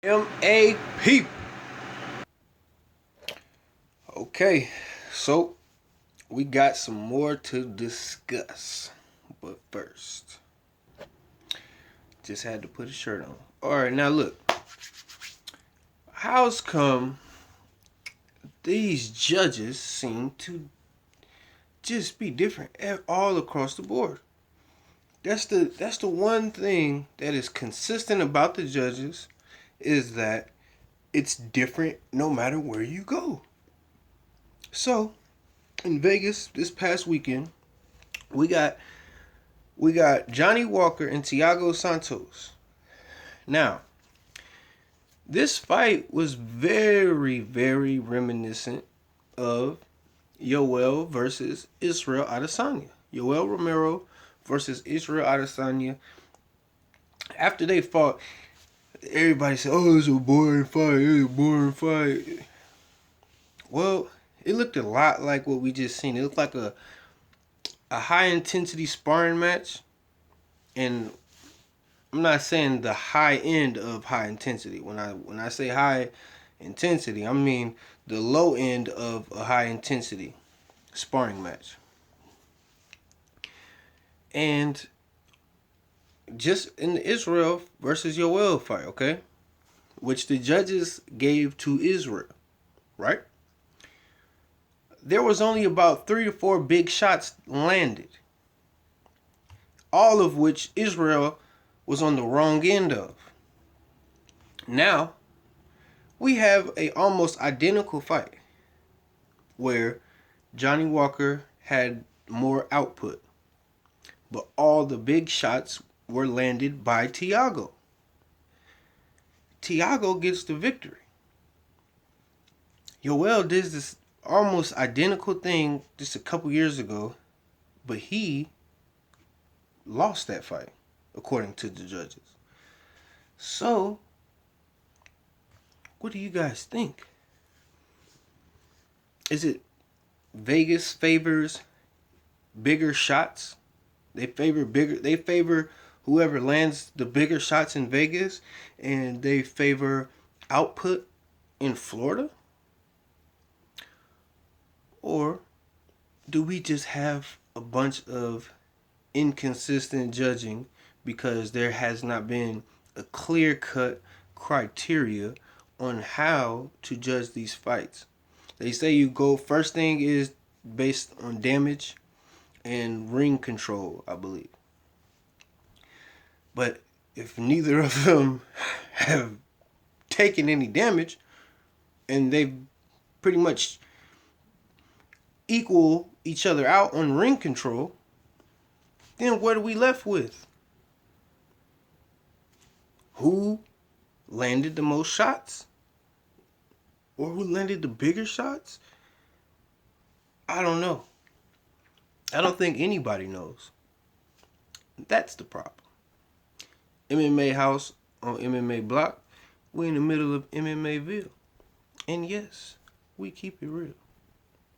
MAP. Okay, so we got some more to discuss. But first, just had to put a shirt on. Alright, now look. How's come these judges seem to just be different all across the board? That's the one thing that is consistent about the judges is that it's different no matter where you go. So, in Vegas this past weekend, we got Johnny Walker and Thiago Santos. Now, this fight was very, very reminiscent of Yoel versus Israel Adesanya. Yoel Romero versus Israel Adesanya. After they fought, everybody said, "Oh, it's a boring fight. It's a boring fight." Well, it looked a lot like what we just seen. It looked like a high intensity sparring match, and I'm not saying the high end of high intensity. When I say high intensity, I mean the low end of a high intensity sparring match. And just in the Israel versus Yoel fight, okay? Which the judges gave to Israel, right? There was only about 3 to 4 big shots landed. All of which Israel was on the wrong end of. Now, we have a almost identical fight where Johnny Walker had more output, but all the big shots were landed by Thiago. Thiago gets the victory. Yoel did this almost identical thing just a couple years ago, but he lost that fight, according to the judges. So, what do you guys think? Is it Vegas favors bigger shots? They favor whoever lands the bigger shots in Vegas, and they favor output in Florida? Or do we just have a bunch of inconsistent judging because there has not been a clear-cut criteria on how to judge these fights? They say you go, first thing is based on damage and ring control, I believe. But if neither of them have taken any damage and they pretty much equal each other out on ring control, then what are we left with? Who landed the most shots? Or who landed the bigger shots? I don't know. I don't think anybody knows. That's the problem. MMA House on MMA Block. We're in the middle of MMAville. And yes, we keep it real.